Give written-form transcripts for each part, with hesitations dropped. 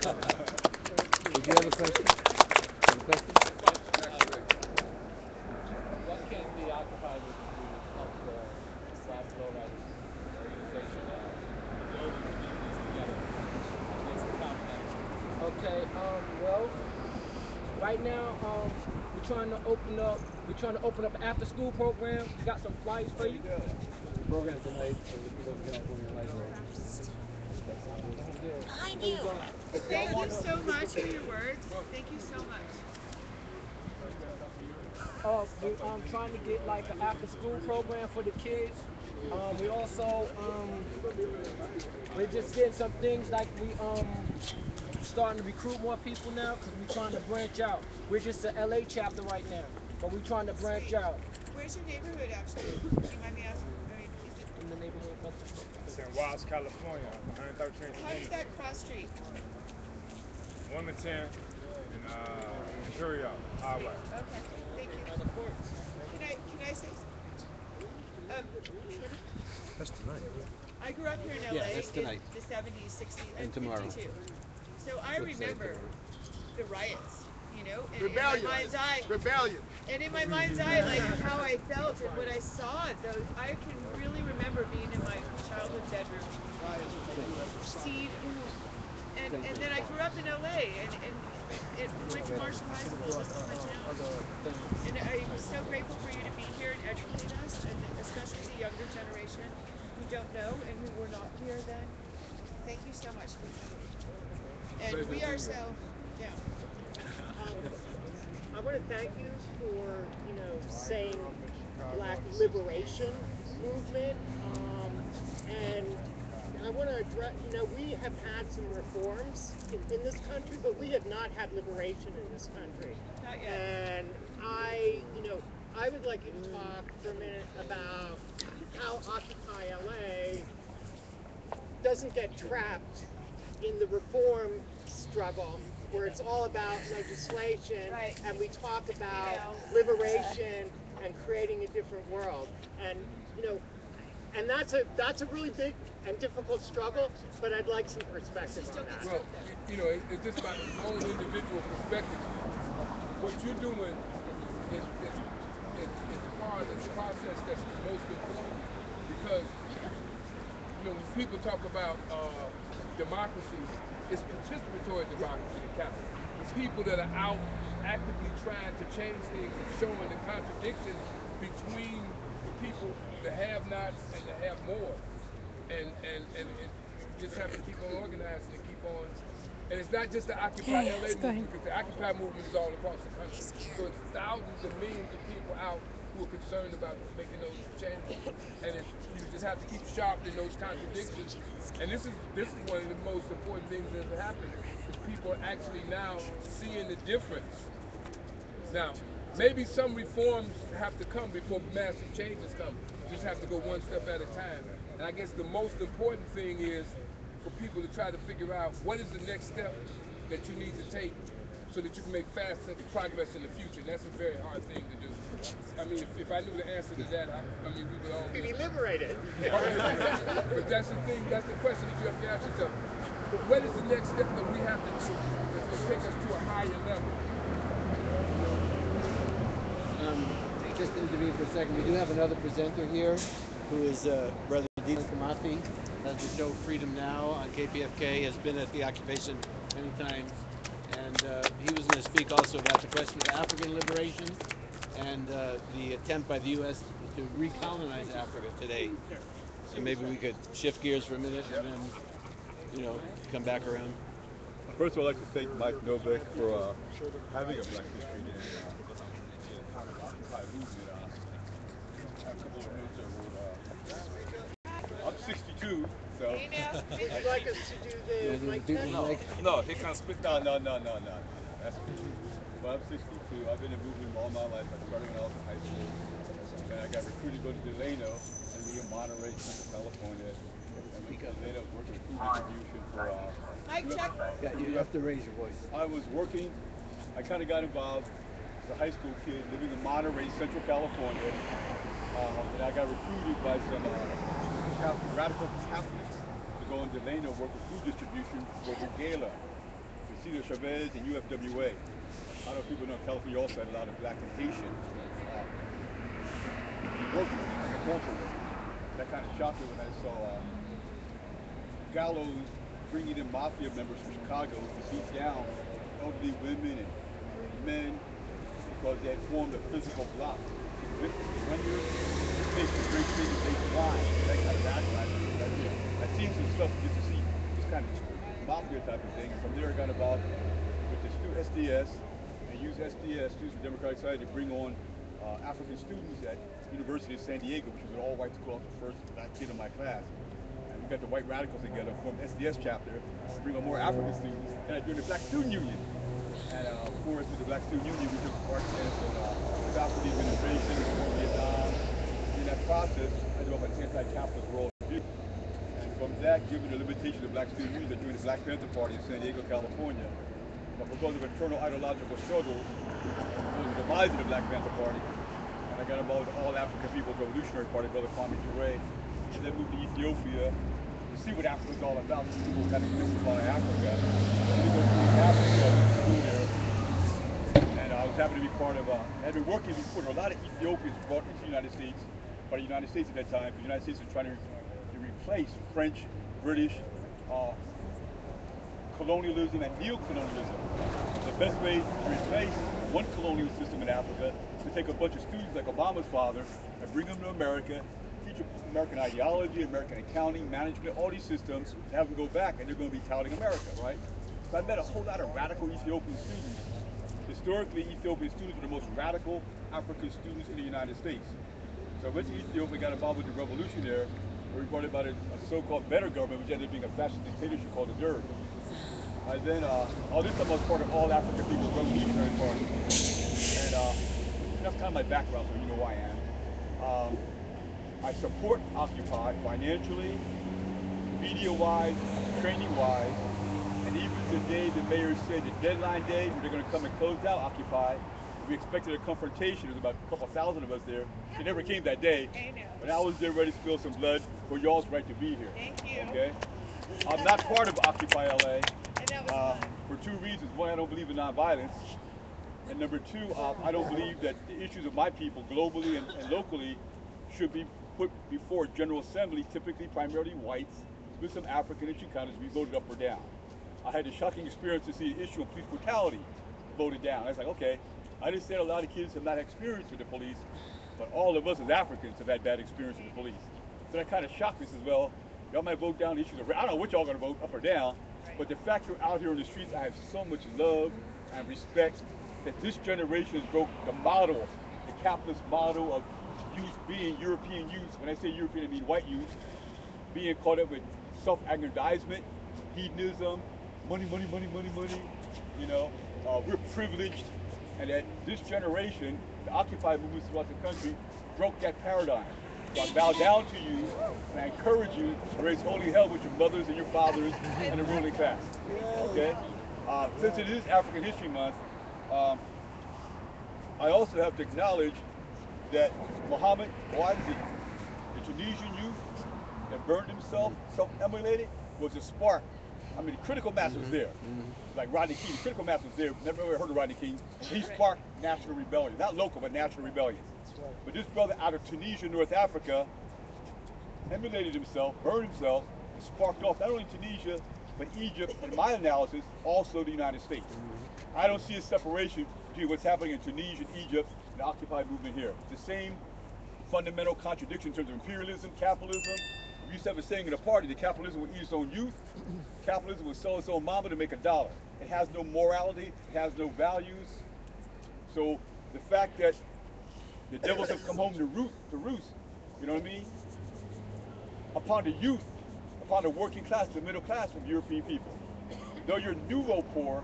Did you have a question? Have a question? What can the Occupy movement do to help the Black Lowriders organization build communities together against the countermeasures? Okay. Well, right now, we're trying to open up an after school program. We got some flyers for you. The program tonight for the people of California like I Here we knew. go. Thank you so much for your words. Thank you so much. We're trying to get like an after school program for the kids. We also we're just getting some things like we starting to recruit more people now because we're trying to branch out. We're just the LA chapter right now, but we're trying to branch Sweet. out Where's your neighborhood actually? Do you mind me asking? I mean, is it in the neighborhood. It's in Watts, California, 113th how does Street, that cross street? Wilmington, and Imperial Highway. Okay. Thank you. And the courts. Can I say um That's tonight. I grew up here in Yeah, LA that's in tonight. the 70s, 60s, And and tomorrow. 52. So I Flip side remember tomorrow. the riots, you know, and in my Rebellion. mind's eye, Rebellion. and in my mind's eye, like how I felt and what I saw. Those I can really remember being in my childhood bedroom, seeing, and then I grew up in LA and went to Marshall High School. This is my town, and I'm so grateful for you to be here and educate us, and especially the younger generation who don't know and who were not here then. Thank you so much for coming. And we are so, yeah. Um, I want to thank you for, saying Black liberation movement. And I want to address, we have had some reforms in this country, but we have not had liberation in this country. Not yet. And I would like you to talk for a minute about how Occupy LA doesn't get trapped in the reform struggle where it's all about legislation Right. and we talk about You know. liberation and creating a different world. And and that's a really big and difficult struggle, but I'd like some perspective on that. Well, it's just my own individual perspective. What you're doing is part of the process that's most important because when people talk about democracy, it's participatory democracy in capital. The people that are out actively trying to change things and showing the contradiction between the people, the have-nots and the have-mores, and you just have to keep on organizing and keep on. And it's not just the Occupy LA movement, because the Occupy movement is all across the country. So it's thousands and millions of people out who are concerned about making those changes. And you just have to keep sharpening those contradictions. And this is one of the most important things that has happened, is people are actually now seeing the difference. Now, maybe some reforms have to come before massive changes come. You just have to go one step at a time. And I guess the most important thing is for people to try to figure out what is the next step that you need to take so that you can make faster progress in the future. And that's a very hard thing to do. I mean, if I knew the answer to that, I mean, we would all Be liberated. but that's the thing, that's the question that you have to ask yourself. What is the next step that we have to do that's going to take us to a higher level? Just to intervene for a second, we do have another presenter here who is Brother Dean Kamathi, has the show Freedom Now on KPFK, has been at the occupation many times, and he was going to speak also about the question of African liberation and the attempt by the U.S. to recolonize Africa today. So maybe we could shift gears for a minute and then, come back around. First of all, I'd like to thank Mike Novak for having a Black History Day part of the Occupy movement. I have a couple of notes I wrote. I'm 62, so. Would you like us to do the mic test? No, he can't spit. No. That's cool. But I'm 62. I've been in movement all my life. I started when I was in high school. And I got recruited to go to Delano and be in Monterey, Central California. And went to Delano working food distribution for. Mike, check. Yeah, you have to raise your voice. I was working. I kind of got involved as a high school kid living in Monterey, Central California. And I got recruited by some radical Catholics to go in Delano work with food distribution for Regala. Cesar Chavez and UFWA. I don't know if people know California also had a lot of black and Haitian workers, agricultural workers. That kind of shocked me when I saw Gallows bringing in mafia members from Chicago to beat down elderly women and men because they had formed a physical block to convict them, surrender, and take the great state of state blind. That kind of backlash. I've seen some stuff just to see this kind of mafia type of thing. And from there I got involved with the SDS and use SDS, Students for Democratic Society, to bring on African students at University of San Diego, which was an all-white school. I was the first black kid in my class. And we got the white radicals together, formed SDS chapter, to bring on more African students. And I joined the Black Student Union. And of course, with the Black Student Union, we took part in faculty administration, before Vietnam. In that process, I developed an anti-capitalist worldview. And from that, given the limitations of Black Student Union, I joined the Black Panther Party in San Diego, California. But because of internal ideological struggles, it was the demise of the Black Panther Party. And I got involved with the All African People's Revolutionary Party, Brother Kwame Ture, and then moved to Ethiopia to see what Africa was all about. People kind of mystify Africa. And we go through Africa school there. And I was happy to be part of, I had been working before. There were a lot of Ethiopians brought into the United States, by the United States at that time, because the United States was trying to replace French, British, colonialism and neo-colonialism. The best way to replace one colonial system in Africa is to take a bunch of students like Obama's father and bring them to America, teach them American ideology, American accounting, management, all these systems, and have them go back, and they're going to be touting America, right? So I met a whole lot of radical Ethiopian students. Historically, Ethiopian students were the most radical African students in the United States. So I went to Ethiopia, got involved with the revolution there, where we brought about a so-called better government, which ended up being a fascist dictatorship called the Derg. I then, this time I was part of All African People's Revolutionary Party. And that's kind of my background, so you know who I am. I support Occupy financially, media-wise, training-wise, and even today the mayor said the deadline day where they're going to come and close down Occupy. We expected a confrontation. There's about a couple thousand of us there. It never came that day. But I was there ready to spill some blood for y'all's right to be here. Thank you. Okay? I'm not part of Occupy LA for two reasons. One, I don't believe in nonviolence. And number two, I don't believe that the issues of my people globally and locally should be put before General Assembly, typically primarily whites, with some African and Chicanos to be voted up or down. I had a shocking experience to see the issue of police brutality voted down. I was like, okay, I understand a lot of kids have not experienced with the police, but all of us as Africans have had bad experience with the police. So that kind of shocked me as well. Y'all might vote down the issues of, I don't know what y'all gonna vote up or down, but the fact you're out here in the streets, I have so much love and respect that this generation has broke the model, the capitalist model of youth being European youth. When I say European, I mean white youth, being caught up with self-aggrandizement, hedonism, money, money, money, money, money. You know, we're privileged, and that this generation, the Occupy movements throughout the country, broke that paradigm. So I bow down to you, and I encourage you to raise holy hell with your mothers and your fathers and the ruling class. Okay? Since it is African History Month, I also have to acknowledge that Muhammad Bouazizi, the Tunisian youth that burned himself, self-immolated, was a spark. I mean, the critical mass was there. Like Rodney King, the critical mass was there. Never ever heard of Rodney King. He sparked national rebellion. Not local, but national rebellion. But this brother out of Tunisia, North Africa, immolated himself, burned himself, and sparked off not only Tunisia, but Egypt, and in my analysis, also the United States. I don't see a separation between what's happening in Tunisia, Egypt, and the Occupy movement here. It's the same fundamental contradiction in terms of imperialism, capitalism. We used to have a saying in the party that capitalism will eat its own youth, capitalism will sell its own mama to make a dollar. It has no morality, it has no values. So the fact that the devils have come home to roost, you know what I mean? Upon the youth, upon the working class, the middle class of European people. Though you're nouveau poor,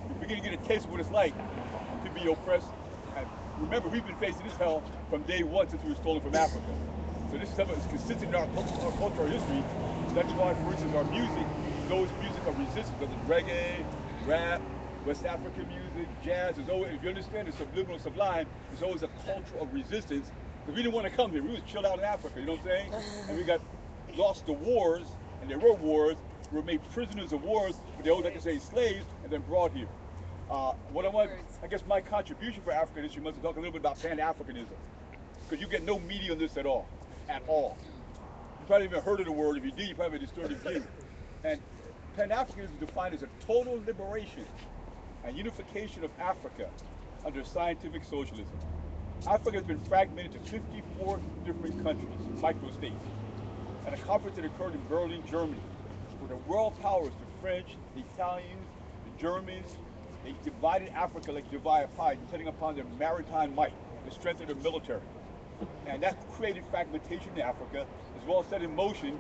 you're beginning to get a taste of what it's like to be oppressed. And remember, we've been facing this hell from day one since we were stolen from Africa. So this is something that's consistent in our cultural history. That's why, for instance, our music, those music of resistance, whether it's reggae, rap, West African music, jazz, there's always, if you understand the subliminal and sublime, there's always a culture of resistance. Because we didn't want to come here. We was chill out in Africa, you know what I'm saying? And we got lost to wars, and there were wars, were made prisoners of wars, but they always like to say slaves, and then brought here. I guess my contribution for African history must talk a little bit about Pan-Africanism, because you get no media on this at all, at all. You probably haven't heard of the word. If you did, you probably have a distorted view. And Pan-Africanism is defined as a total liberation and unification of Africa under scientific socialism. Africa has been fragmented to 54 different countries, micro-states. At a conference that occurred in Berlin, Germany, where the world powers, the French, the Italians, the Germans, they divided Africa like divide a pie, depending upon their maritime might, the strength of their military. And that created fragmentation in Africa, as well as set in motion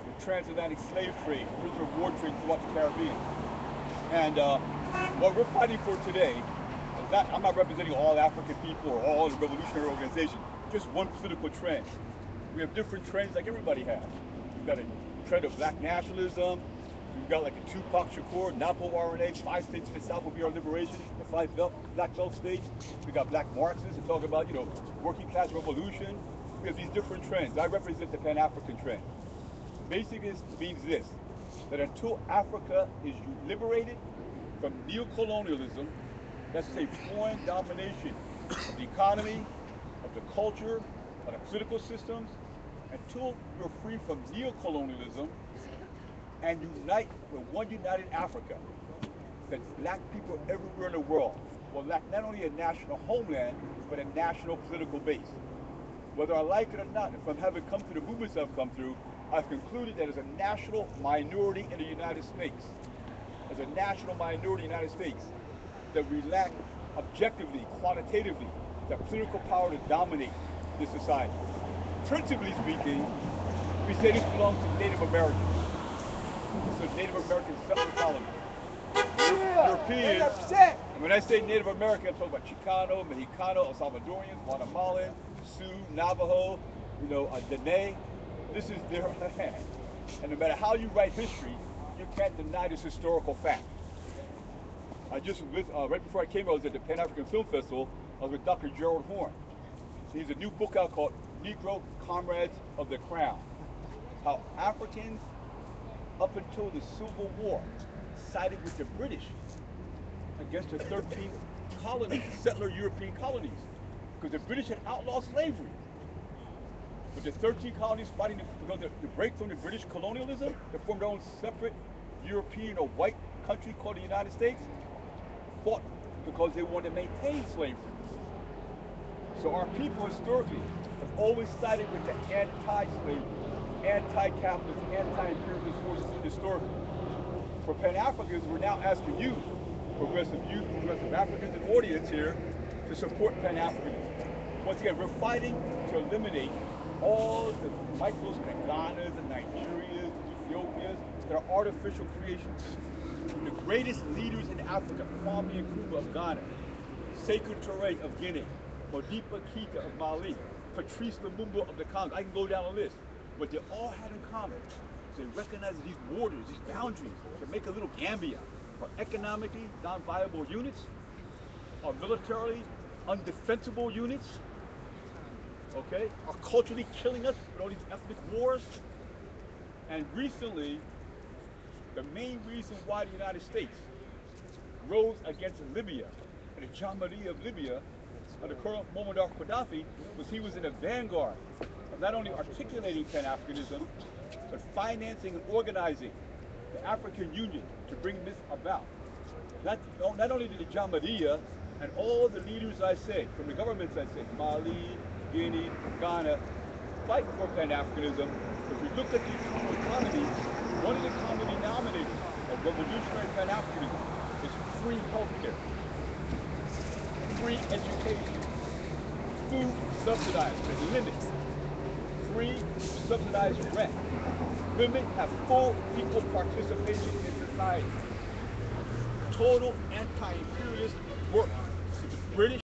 the transatlantic slave trade, prisoner of war trade throughout the Caribbean. And what we're fighting for today, I'm not representing all African people or all the revolutionary organizations, just one political trend. We have different trends like everybody has. We've got a trend of black nationalism. We've got like a Tupac Shakur, Napo RNA, 5 states in the South will be our liberation, the 5 black belt states. We got black Marxists that talk about, working class revolution. We have these different trends. I represent the Pan-African trend. Basically, it means this, that until Africa is liberated from neocolonialism, let's say foreign domination of the economy, of the culture, of the political systems, until we're free from neocolonialism and unite with one united Africa, that black people everywhere in the world will lack not only a national homeland, but a national political base. Whether I like it or not, from having come through the movements I've come through, I've concluded that as a national minority in the United States, that we lack objectively, quantitatively, the political power to dominate this society. Principally speaking, we say this belongs to Native Americans. It's a Native American settler colony. Europeans, and when I say Native American, I'm talking about Chicano, Mexicano, El Salvadorians, Guatemalan, Sioux, Navajo, Dene. This is their land. And no matter how you write history, you can't deny this historical fact. I just, right before I came, I was at the Pan-African Film Festival. I was with Dr. Gerald Horn. He has a new book out called Negro Comrades of the Crown. How Africans, up until the Civil War, sided with the British against the 13 colonies, settler European colonies, because the British had outlawed slavery. But the 13 colonies fighting to break from the British colonialism, to form their own separate European or white country called the United States, fought because they wanted to maintain slavery. So our people historically have always sided with the anti-slavery, anti-capitalist, anti-imperialist forces historically. For Pan-Africans, we're now asking you, progressive youth, progressive Africans, and audience here, to support Pan-Africanism. Once again, we're fighting to eliminate all the micros, the Ghanas, the Nigerias, the Ethiopias, that are artificial creations. The greatest leaders in Africa, Kwame Nkrumah of Ghana, Sekou Touré of Guinea, Modibo Keita of Mali, Patrice Lumumba of the Congo. I can go down the list. What they all had in common is they recognized these borders, these boundaries, to make a little Gambia, are economically non-viable units, are militarily undefensible units, okay, are culturally killing us with all these ethnic wars. And recently, the main reason why the United States rose against Libya and the Jamahiriya of Libya under Colonel Muammar Gaddafi was he was in the vanguard of not only articulating Pan-Africanism, but financing and organizing the African Union to bring this about. Not only did the Jamahiriya and all the leaders I said, from the governments I said, Mali, Guinea, Ghana, fight for Pan-Africanism. If we look at the economy, one of the common denominators of revolutionary Pan-Africanism is free healthcare, free education, food subsidized with limits, free subsidized rent. Women have full equal participation in society. Total anti-imperialist work with the British